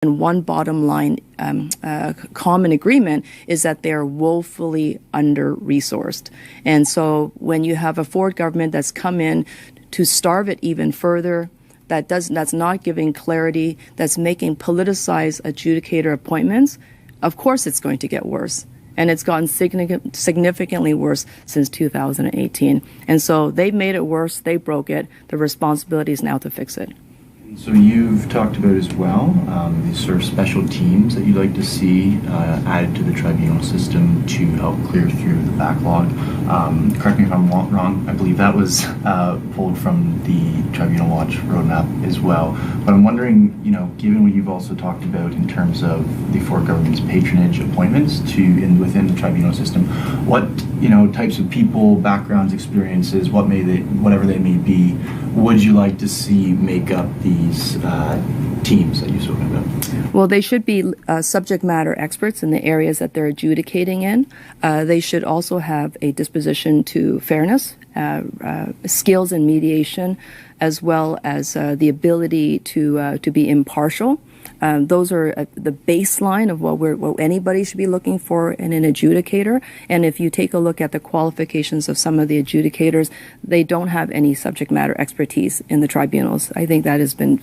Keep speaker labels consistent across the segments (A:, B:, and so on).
A: And one bottom line common agreement is that they're woefully under-resourced. And so when you have a Ford government that's come in to starve it even further, that's not giving clarity, that's making politicized adjudicator appointments, of course it's going to get worse. And it's gotten significantly worse since 2018. And so they've made it worse, they broke it, the responsibility is now to fix it.
B: So you've talked about as well these sort of special teams that you'd like to see added to the tribunal system to help clear through the backlog. Correct me if I'm wrong, I believe that was pulled from the Tribunal Watch roadmap as well. But I'm wondering, given what you've also talked about in terms of the Ford government's patronage appointments within the tribunal system, what types of people, backgrounds, experiences, whatever they may be, would you like to see make up these teams that you've spoken about?
A: Well, they should be subject matter experts in the areas that they're adjudicating in. They should also have a disposition to fairness, skills in mediation, as well as the ability to be impartial. Those are the baseline of what anybody should be looking for in an adjudicator. And if you take a look at the qualifications of some of the adjudicators, they don't have any subject matter expertise in the tribunals. I think that has been,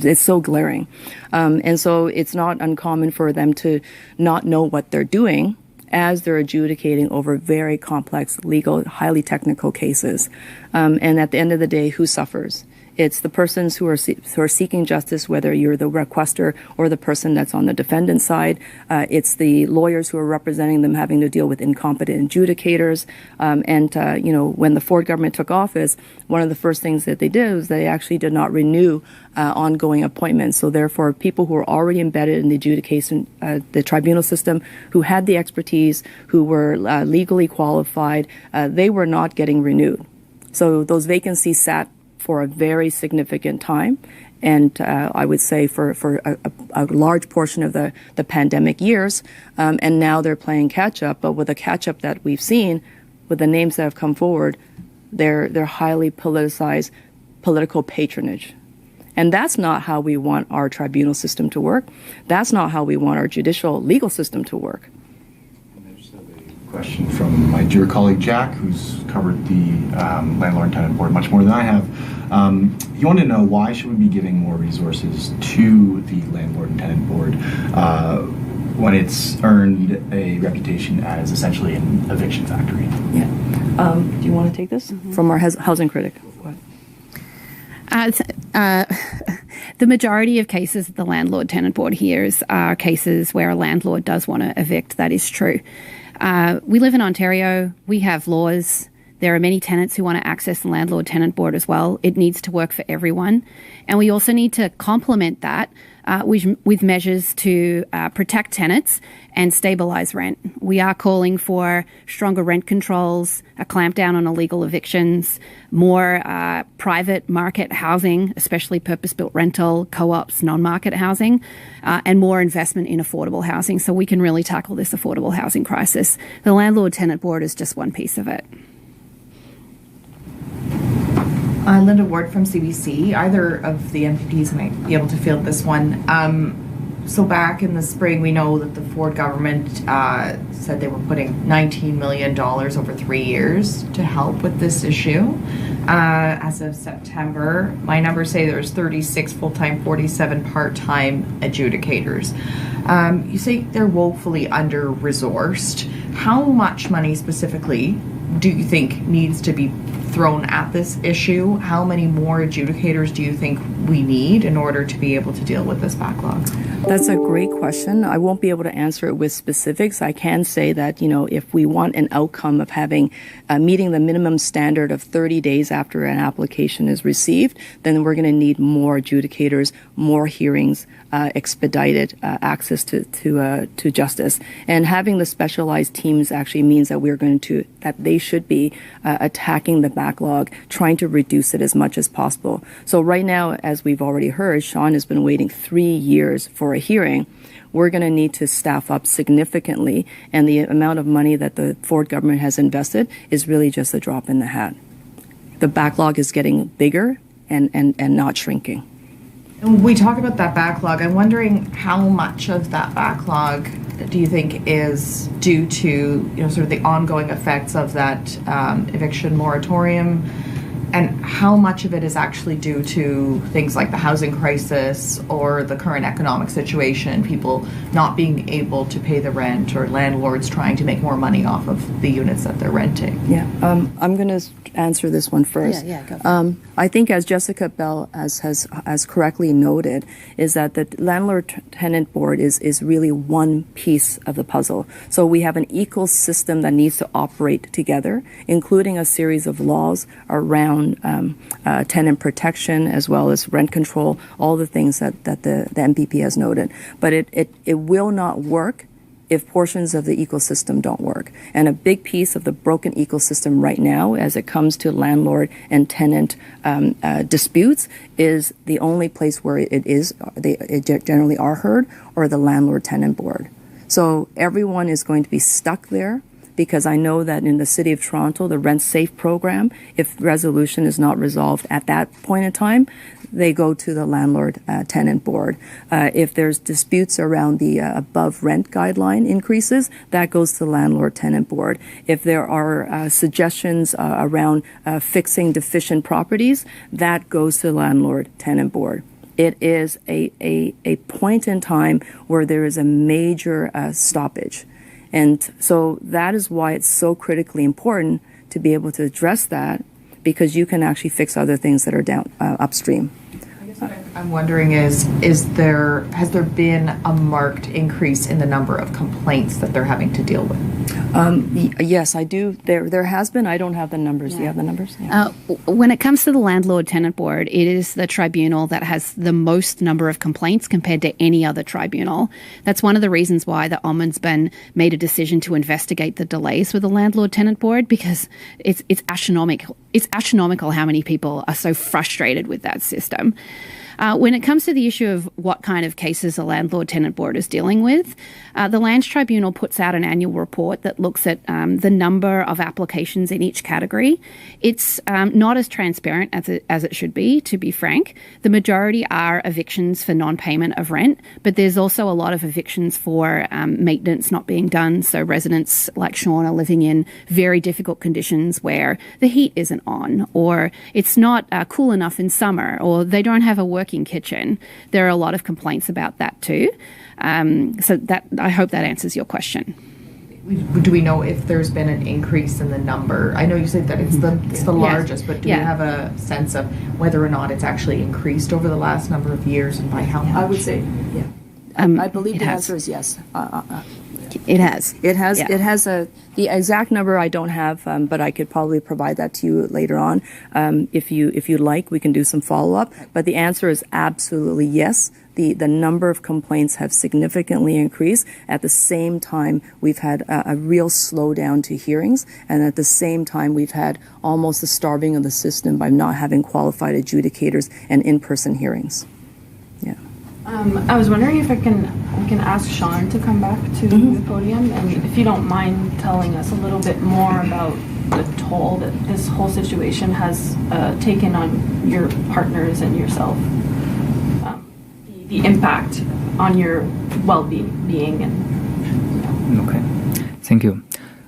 A: it's so glaring. And so it's not uncommon for them to not know what they're doing as they're adjudicating over very complex, legal, highly technical cases. And at the end of the day, who suffers? It's the persons who are seeking justice, whether you're the requester or the person that's on the defendant side. It's the lawyers who are representing them having to deal with incompetent adjudicators. When the Ford government took office, one of the first things that they did was they actually did not renew ongoing appointments. So therefore, people who are already embedded in the adjudication, the tribunal system, who had the expertise, who were legally qualified, they were not getting renewed. So those vacancies sat for a very significant time, and I would say for a large portion of the pandemic years, and now they're playing catch-up. But with the catch-up that we've seen, with the names that have come forward, they're highly politicized, political patronage. And that's not how we want our tribunal system to work. That's not how we want our judicial legal system to work.
B: Question from my dear colleague Jack, who's covered the Landlord and Tenant Board much more than I have. He wanted to know, why should we be giving more resources to the Landlord and Tenant Board when it's earned a reputation as essentially an eviction factory?
A: Yeah. Do you want to take this? Mm-hmm. From our housing critic?
C: The majority of cases the Landlord-Tenant Board hears are cases where a landlord does want to evict. That is true. We live in Ontario. We have laws. There are many tenants who want to access the Landlord-Tenant Board as well. It needs to work for everyone. And we also need to complement that with measures to protect tenants and stabilise rent. We are calling for stronger rent controls, a clampdown on illegal evictions, more private market housing, especially purpose-built rental, co-ops, non-market housing, and more investment in affordable housing so we can really tackle this affordable housing crisis. The Landlord-Tenant Board is just one piece of it.
D: Linda Ward from CBC. Either of the MPPs might be able to field this one. So back in the spring, we know that the Ford government said they were putting $19 million over 3 years to help with this issue. As of September, my numbers say there's 36 full-time, 47 part-time adjudicators. You say they're woefully under-resourced. How much money specifically do you think needs to be thrown at this issue? How many more adjudicators do you think we need in order to be able to deal with this backlog?
A: That's a great question. I won't be able to answer it with specifics. I can say that, if we want an outcome of having meeting the minimum standard of 30 days after an application is received, then we're going to need more adjudicators, more hearings, expedited access to justice. And having the specialized teams actually means that they should be attacking the backlog, trying to reduce it as much as possible. So right now, as we've already heard, Sean has been waiting 3 years for a hearing. We're going to need to staff up significantly, and the amount of money that the Ford government has invested is really just a drop in the hat. The backlog is getting bigger and not shrinking.
D: We talk about that backlog. I'm wondering how much of that backlog do you think is due to sort of the ongoing effects of that eviction moratorium, and how much of it is actually due to things like the housing crisis or the current economic situation, people not being able to pay the rent, or landlords trying to make more money off of the units that they're renting?
A: Yeah, I'm going to answer this one first.
C: Go.
A: I think, as Jessica Bell has correctly noted, is that the landlord-tenant board is really one piece of the puzzle. So we have an ecosystem that needs to operate together, including a series of laws around tenant protection as well as rent control, all the things that the MPP has noted. But it will not work if portions of the ecosystem don't work. And a big piece of the broken ecosystem right now, as it comes to landlord and tenant disputes, is the only place where it generally are heard, or the landlord-tenant board. So everyone is going to be stuck there, because I know that in the City of Toronto, the Rent Safe program, if resolution is not resolved at that point in time, they go to the landlord-tenant board. If there's disputes around the above rent guideline increases, that goes to the landlord-tenant board. If there are suggestions around fixing deficient properties, that goes to the landlord-tenant board. It is a point in time where there is a major stoppage. And so that is why it's so critically important to be able to address that, because you can actually fix other things that are down upstream.
D: I guess what I'm wondering has there been a marked increase in the number of complaints that they're having to deal with?
A: Yes, I do. There has been. I don't have the numbers. Do you have the numbers? Yeah.
C: When it comes to the landlord-tenant board, it is the tribunal that has the most number of complaints compared to any other tribunal. That's one of the reasons why the Ombudsman made a decision to investigate the delays with the landlord-tenant board, because it's astronomical. It's astronomical how many people are so frustrated with that system. When it comes to the issue of what kind of cases the landlord-tenant board is dealing with, the Lands Tribunal puts out an annual report that looks at the number of applications in each category. It's not as transparent as it should be, to be frank. The majority are evictions for non-payment of rent, but there's also a lot of evictions for maintenance not being done. So residents like Sean are living in very difficult conditions where the heat isn't on, or it's not cool enough in summer, or they don't have a working kitchen. There are a lot of complaints about that too. So that, I hope that answers your question.
D: Do we know if there's been an increase in the number? I know you said that it's the largest, but do we have a sense of whether or not it's actually increased over the last number of years, and by how much?
A: I would say, yeah. I believe the answer is yes.
C: It has.
A: It has.
C: Yeah.
A: It has the exact number I don't have, but I could probably provide that to you later on. If you'd like, we can do some follow up. But the answer is absolutely yes. The number of complaints have significantly increased. At the same time, we've had a real slowdown to hearings, and at the same time, we've had almost the starving of the system by not having qualified adjudicators and in-person hearings. Yeah.
E: I was wondering if we can ask Sean to come back to the podium, and if you don't mind telling us a little bit more about the toll that this whole situation has taken on your partners and yourself, the impact on your well-being and.
F: Okay, thank you.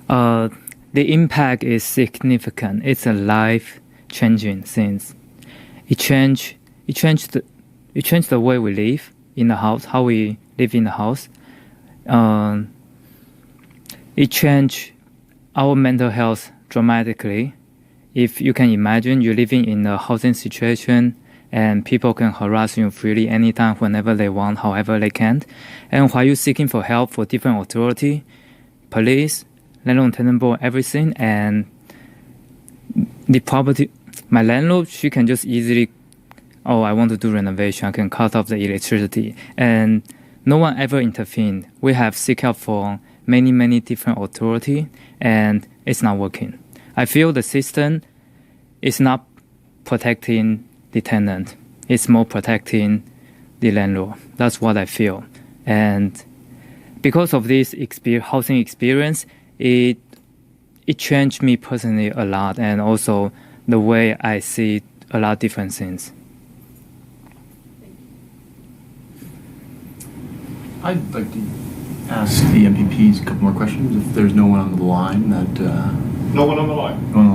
F: The impact is significant. It's a life-changing thing. It changed the way we live in the house, how we live in the house. It changed our mental health dramatically. If you can imagine, you're living in a housing situation and people can harass you freely anytime, whenever they want, however they can. And while you're seeking for help for different authority, police, landlord tenant board, everything, and the property, my landlord, she can just easily, I want to do renovation, I can cut off the electricity. And no one ever intervened. We have seek help for many different authority, and it's not working. I feel the system is not protecting the tenant. It's more protecting the landlord. That's what I feel. And because of this housing experience, it changed me personally a lot, and also the way I see a lot of different things.
B: I'd like to ask the MPPs a couple more questions if there's no one on the line that...
G: No one on the line.
B: No one on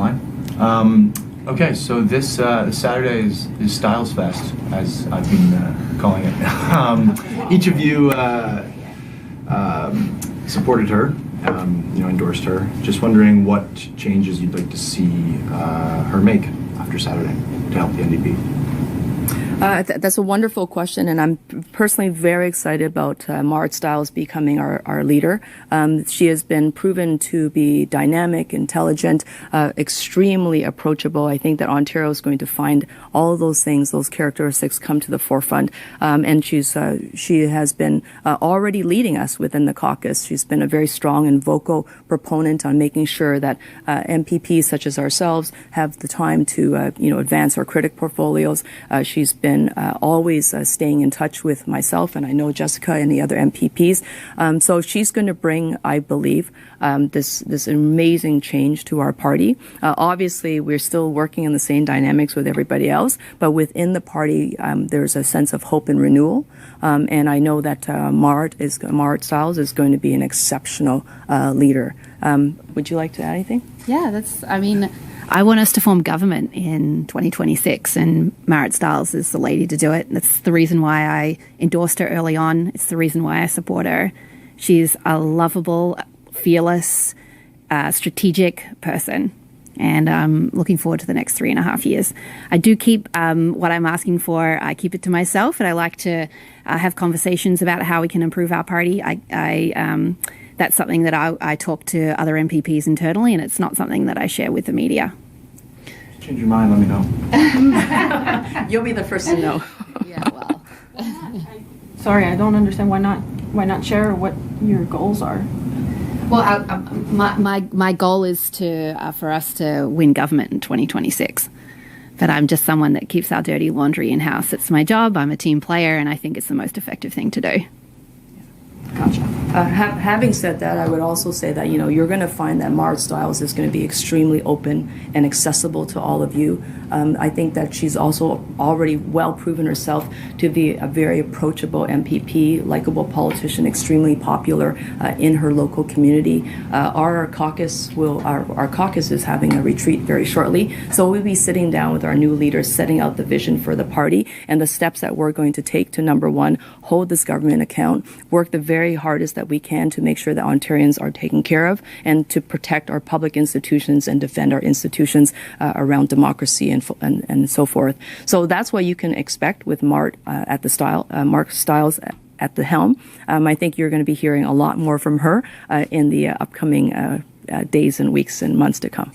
B: the line? Okay, so this Saturday is Styles Fest, as I've been calling it. Each of you supported her, endorsed her. Just wondering what changes you'd like to see her make after Saturday to help the NDP.
A: That's a wonderful question, and I'm personally very excited about Marit Stiles becoming our leader. She has been proven to be dynamic, intelligent, extremely approachable. I think that Ontario is going to find all of those things, those characteristics come to the forefront. And she has been already leading us within the caucus. She's been a very strong and vocal proponent on making sure that MPPs such as ourselves have the time to advance our critic portfolios. She's been always staying in touch with myself, and I know Jessica and the other MPPs. So she's going to bring, I believe, this amazing change to our party. Obviously, we're still working in the same dynamics with everybody else, but within the party, there's a sense of hope and renewal. And I know that Marit Stiles is going to be an exceptional leader. Would you like to add anything?
C: Yeah, I want us to form government in 2026, and Marit Stiles is the lady to do it. That's the reason why I endorsed her early on. It's the reason why I support her. She's a lovable, fearless, strategic person, and I'm looking forward to the next 3.5 years. I do keep what I'm asking for, I keep it to myself, and I like to have conversations about how we can improve our party. That's something that I talk to other MPPs internally, and it's not something that I share with the media.
B: Change your mind, let me know.
A: You'll be the first to know.
C: Yeah, well.
E: Sorry, I don't understand. Why not share what your goals are?
C: Well, my goal is for us to win government in 2026. But I'm just someone that keeps our dirty laundry in-house. It's my job. I'm a team player, and I think it's the most effective thing to do.
A: Gotcha. Having said that, I would also say that, you're going to find that Marit Stiles is going to be extremely open and accessible to all of you. I think that she's also already well proven herself to be a very approachable MPP, likable politician, extremely popular in her local community. Our caucus is having a retreat very shortly, so we'll be sitting down with our new leaders, setting out the vision for the party and the steps that we're going to take to, number one, hold this government account, work the very hardest that we can to make sure that Ontarians are taken care of, and to protect our public institutions and defend our institutions around democracy and so forth. So that's what you can expect with Marit Stiles at the helm. I think you're going to be hearing a lot more from her in the upcoming days and weeks and months to come.